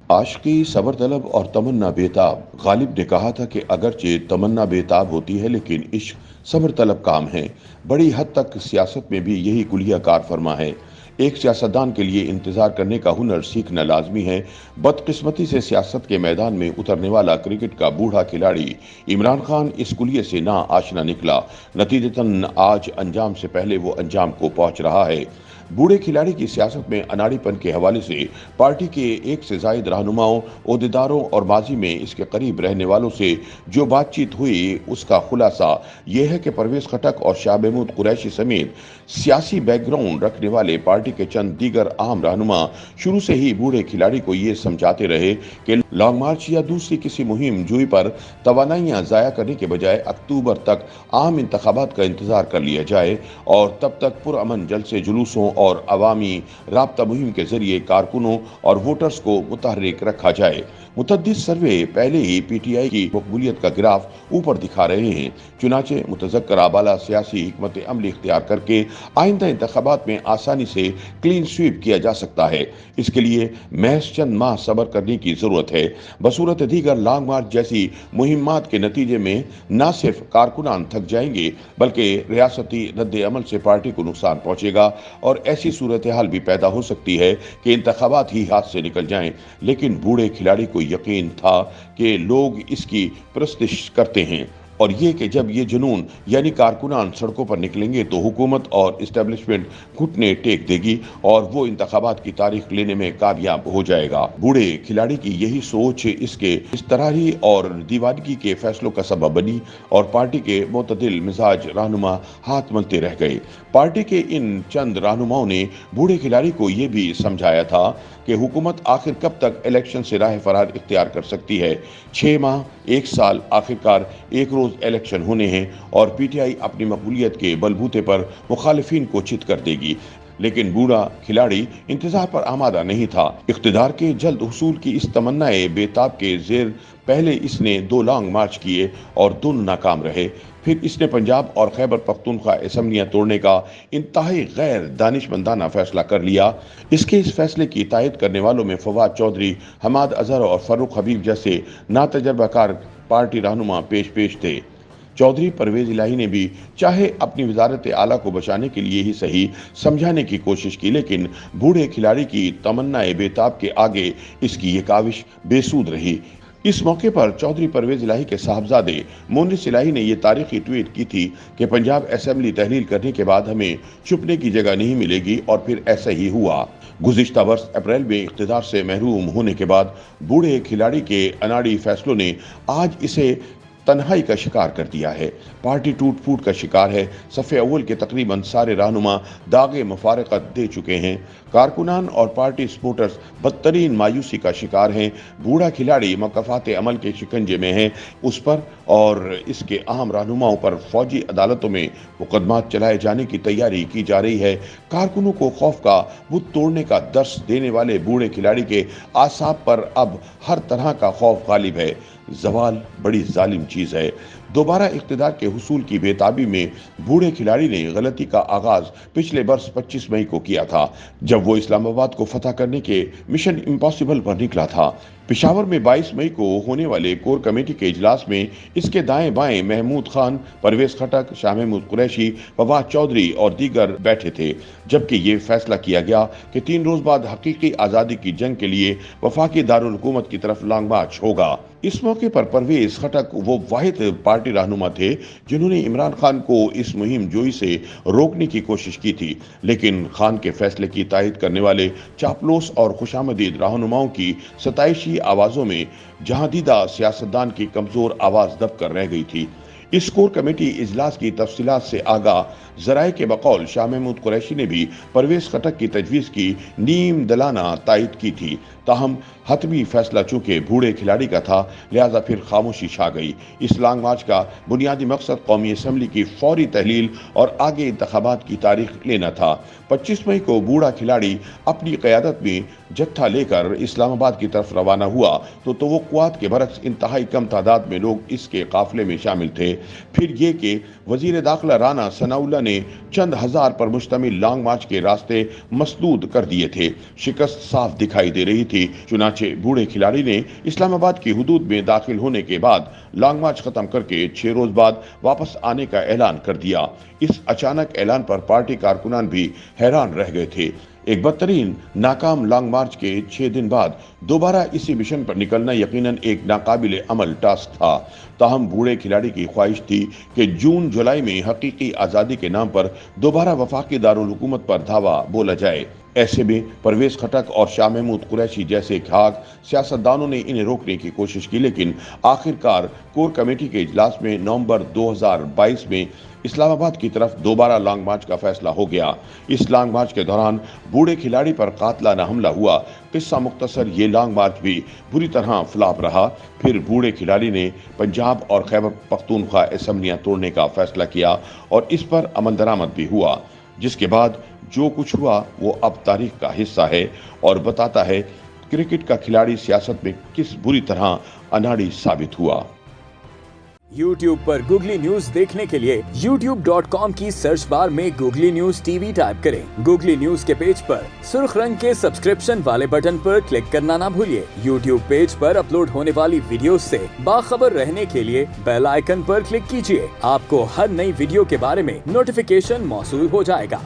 आशिकी सबर तलब और तमन्ना बेताब। गालिब ने कहा था कि अगरचे तमन्ना बेताब होती है लेकिन इश्क सबर तलब काम है। बड़ी हद तक सियासत में भी यही कुलिया कार फरमा है। एक सियासतदान के लिए इंतजार करने का हुनर सीखना लाजमी है। बदकिस्मती से सियासत के मैदान में उतरने वाला क्रिकेट का बूढ़ा खिलाड़ी इमरान खान इस कुलिये से ना आशना निकला। नतीजतन आज अंजाम से पहले वो अंजाम को पहुंच रहा है। बूढ़े खिलाड़ी की सियासत में अनाड़ीपन के हवाले से पार्टी के एक से जायद रहनुमाओं, ओहदेदारों और माजी में इसके करीब रहने वालों से जो बातचीत हुई उसका खुलासा यह है कि परवेज खटक और शाह महमूद कुरैशी समेत सियासी बैकग्राउंड रखने वाले पार्टी के चंद दीगर अहम रहनुमा शुरू से ही बूढ़े खिलाड़ी को ये समझाते रहे कि लॉन्ग मार्च या दूसरी किसी मुहिम जुई पर तवानाइयां जाया करने के बजाय अक्टूबर तक आम इंतखाबात का इंतजार कर लिया जाए और तब तक पुरअमन जलसे जुलूसों और अवामी राब्ता मुहिम के जरिए कारकुनों और वोटर्स को मुतहर्रिक रखा जाए। मुतअद्दिद सर्वे पहले ही पीटीआई की मकबूलियत का ग्राफ ऊपर दिखा रहे हैं। चुनाचे मुतज़क्कर आबाला सियासी हिकमत अमली इख्तियार करके आइंदा इंतखाबात में आसानी से क्लीन स्वीप किया जा सकता है। इसके लिए महज चंद माह सब्र करने की जरूरत है। बसूरत दीगर लॉन्ग मार्च जैसी मुहिम्मात के नतीजे में न सिर्फ कारकुनान थक जाएंगे बल्कि रियासती रद्द अमल से पार्टी को नुकसान पहुंचेगा और ऐसी सूरत हाल भी पैदा हो सकती है कि इंतखाबात ही हाथ से निकल जाएं। लेकिन बूढ़े खिलाड़ी को यकीन था कि लोग इसकी प्रस्तिश करते हैं और ये कि जब ये जुनून यानी कारकुनान सड़कों पर निकलेंगे तो हुकूमत और इस्टेब्लिशमेंट घुटने टेक देगी और वो इंतखाबात की तारीख लेने में कामयाब हो जाएगा। बूढ़े खिलाड़ी की यही सोच इसके इस्तरारी और दीवानगी के फैसलों का सबब बनी और पार्टी के मोतदिल मिजाज रहनुमा हाथ मलते रह गए। पार्टी के इन चंद रहनुमाओं ने बूढ़े खिलाड़ी को ये भी समझाया था कि हुकूमत आखिर कब तक इलेक्शन से राह फरार इख्तियार कर सकती है। 6 माह, 1 साल, आखिरकार एक रोज इलेक्शन होने हैं और पीटीआई अपनी मकबूलियत के बलबूते पर मुखालिफिन को चित कर देगी। लेकिन बूढ़ा खिलाड़ी इंतजार पर आमादा नहीं था। इख्तिदार के जल्द हुसूल की इस तमन्नाए बेताब के जेर पहले इसने 2 लॉन्ग मार्च किए और दोनों नाकाम रहे। फिर इसने पंजाब और खैबर पख्तूनख्वा असम्बलियां तोड़ने का इंतहाई गैर दानिशमंदाना फैसला कर लिया। इसके इस फैसले की तायद करने वालों में फवाद चौधरी, हमाद अजहर और फर्रुख हबीब जैसे नातजर्बाकार पार्टी रहनुमा पेश थे। चौधरी परवेज इलाही ने भी चाहे अपनी वजारत आला को बचाने के लिए ही सही समझाने की कोशिश की, लेकिन बूढ़े खिलाड़ी की तमन्नाए बेताब के आगे इसकी ये काविश बेसूद रही। इस मौके पर चौधरी परवेज इलाही के साहबजादे मोनिस इलाही ने यह तारीखी ट्वीट की थी कि पंजाब असेंबली तहलील करने के बाद हमें छुपने की जगह नहीं मिलेगी और फिर ऐसा ही हुआ। गुज़िश्ता वर्ष अप्रैल में इख्तिदार से महरूम होने के बाद बूढ़े खिलाड़ी के अनाड़ी फैसलों ने आज इसे तन्हाई का शिकार कर दिया है। पार्टी टूट फूट का शिकार है। सफ़े अव्वल के तकरीबन सारे रहनुमा दागे मुफारकत दे चुके हैं। कारकुनान और पार्टी सपोर्टर्स बदतरीन मायूसी का शिकार हैं। बूढ़ा खिलाड़ी मकफात अमल के शिकंजे में है। उस पर और इसके अहम रहनुमाओं पर फौजी अदालतों में मुकदमात चलाए जाने की तैयारी की जा रही है। कारकुनों को खौफ का बुत तोड़ने का दर्स देने वाले बूढ़े खिलाड़ी के आसाब पर अब हर तरह का खौफ गालिब है। जवाल बड़ी जालिम चीज है। दोबारा इख्तिदार के हुसूल की बेताबी में बूढ़े खिलाड़ी ने गलती का आगाज पिछले वर्ष 25 मई को किया था, जब वो इस्लामाबाद को फतह करने के मिशन इम्पॉसिबल पर निकला था। पेशावर में 22 मई को होने वाले कोर कमेटी के इजलास में इसके दाएं बाएं महमूद खान, परवेज खटक, शाह महमूद कुरैशी, फवाद चौधरी और दीगर बैठे थे, जबकि ये फैसला किया गया कि 3 रोज बाद हकीकी आज़ादी की जंग के लिए वफाकी दारुल हुकूमत की तरफ लॉन्ग मार्च होगा। इस मौके पर परवेज खटक वो वाहिद पार्टी रहनुमा थे जिन्होंने इमरान खान को इस मुहिम जोई से रोकने की कोशिश की थी, लेकिन खान के फैसले की तायद करने वाले चापलूस और खुशामदीद रहनुमाओं की सताइशी आवाजों में जहादीदा सियासतदान की कमजोर आवाज दब कर रह गई थी। इस कोर कमेटी इजलास की तफसीलात से आगा जराए के बकौल शाह महमूद कुरैशी ने भी परवेज खटक की तजवीज़ की नीम दलाना तायद की थी। ताहम हतमी फैसला चूंकि बूढ़े खिलाड़ी का था, लिहाजा फिर खामोशी छा गई। इस लॉन्ग मार्च का बुनियादी मकसद कौमी असम्बली की फौरी तहलील और आगे इंतखाबात की तारीख लेना था। 25 मई को बूढ़ा खिलाड़ी अपनी क़यादत में जत्था लेकर इस्लामाबाद की तरफ रवाना हुआ तो तवक्कुआत के बरक्स इंतहाई कम तादाद में लोग इसके काफिले में शामिल थे। फिर ये कि वजीर दाखिला राना सनाउल्लाह ने चंद हजार पर मुश्तमिल लॉन्ग मार्च के रास्ते मसदूद कर दिए थे। शिकस्त साफ दिखाई दे रही थी। चुनाचे बूढ़े खिलाड़ी ने इस्लामाबाद की हुदूद में दाखिल होने के बाद लॉन्ग मार्च खत्म करके 6 रोज बाद वापस आने का ऐलान कर दिया। इस अचानक ऐलान पर पार्टी कारकुनान भी हैरान रह गए थे। एक बदतरीन नाकाम लॉन्ग मार्च के 6 दिन बाद दोबारा इसी मिशन पर निकलना यकीनन एक नाकाबिले अमल टास्क था। ताहम बूढ़े खिलाड़ी की ख्वाहिश थी कि जून जुलाई में हकीकी आज़ादी के नाम पर दोबारा वफाकी दारुल हुकूमत पर धावा बोला जाए। ऐसे में परवेज खटक और शाह महमूद कुरैशी जैसे खाक सियासतदानों ने इन्हें रोकने की कोशिश की, लेकिन आखिरकार कोर कमेटी के इजलास में नवंबर 2022 में इस्लामाबाद की तरफ दोबारा लॉन्ग मार्च का फैसला हो गया। इस लॉन्ग मार्च के दौरान बूढ़े खिलाड़ी पर कातलाना हमला हुआ। किस्सा मुख्तसर ये लॉन्ग मार्च भी बुरी तरह फ्लॉप रहा। फिर बूढ़े खिलाड़ी ने पंजाब और खैबर पख्तूनख्वा असम्बलियां तोड़ने का फैसला किया और इस पर अमल दरामद भी हुआ, जिसके बाद जो कुछ हुआ वो अब तारीख का हिस्सा है और बताता है क्रिकेट का खिलाड़ी सियासत में किस बुरी तरह अनाड़ी साबित हुआ। YouTube पर गूगली न्यूज देखने के लिए youtube.com की सर्च बार में गूगली न्यूज टीवी टाइप करें। गूगली न्यूज के पेज पर सुर्ख रंग के सब्सक्रिप्शन वाले बटन पर क्लिक करना ना भूलिए। YouTube पेज पर अपलोड होने वाली वीडियोस से बाखबर रहने के लिए बेल आइकन पर क्लिक कीजिए। आपको हर नई वीडियो के बारे में नोटिफिकेशन मौसूल हो जाएगा।